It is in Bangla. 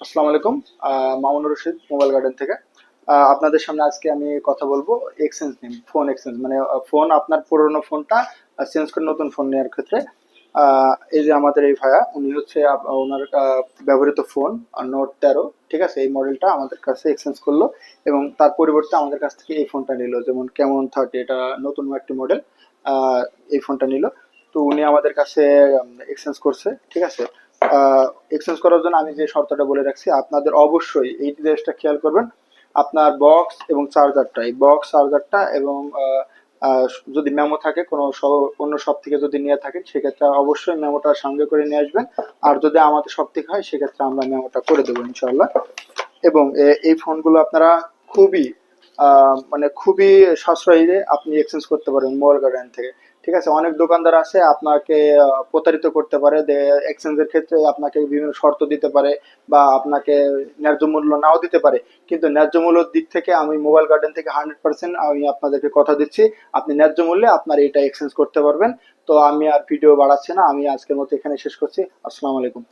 আসসালামু আলাইকুম। মামুনুর রশিদ মোবাইল গার্ডেন থেকে। আপনাদের সামনে আজকে আমি কথা বলবো এক্সচেঞ্জ নিয়ে, ফোন এক্সচেঞ্জ মানে ফোন, আপনার পুরোনো ফোনটা চেঞ্জ করে নতুন ফোন নেওয়ার ক্ষেত্রে। এই যে আমাদের এই ভাইয়া, উনি হচ্ছে ওনার ব্যবহৃত ফোন নোট 13, ঠিক আছে, এই মডেলটা আমাদের কাছে এক্সচেঞ্জ করলো এবং তার পরিবর্তে আমাদের কাছ থেকে এই ফোনটা নিল, যেমন কেমন 30, এটা নতুন একটি মডেল। এই ফোনটা নিল, তো উনি আমাদের কাছে এক্সচেঞ্জ করছে, ঠিক আছে। এক্সচেঞ্জ করার জন্য আমি যে শর্তটা বলে রাখছি, আপনাদের অবশ্যই এই জিনিসটা খেয়াল করবেন। আপনার বক্স এবং চার্জারটা, এই বক্স চার্জারটা এবং আহ, যদি মেমো থাকে কোনো অন্য শপ থেকে যদি নিয়ে থাকেন, সেক্ষেত্রে অবশ্যই মেমোটা সঙ্গে করে নিয়ে আসবেন। আর যদি আমাদের শপ থেকে হয়, সেক্ষেত্রে আমরা মেমোটা করে দেবো ইনশাল্লাহ। এবং এই ফোনগুলো আপনারা খুবই মানে খুবই সাশ্রয়ী আপনি এক্সচেঞ্জ করতে পারবেন মোবাইল গার্ডেন থেকে। ঠিক আছে, অনেক দোকানদার আছে আপনাকে প্রতারিত করতে পারে, এক্সচেঞ্জের ক্ষেত্রে আপনাকে বিভিন্ন শর্ত দিতে পারে বা আপনাকে ন্যায্য মূল্য নাও দিতে পারে। কিন্তু ন্যায্য মূল্যের দিক থেকে আমি মোবাইল গার্ডেন থেকে 100% আমি আপনাদেরকে কথা দিচ্ছি, আপনি ন্যায্য মূল্যে আপনার এটা এক্সচেঞ্জ করতে পারবেন। তো আমি আর ভিডিও বাড়াচ্ছি না, আমি আজকের মতো এখানে শেষ করছি। আসসালামু আলাইকুম।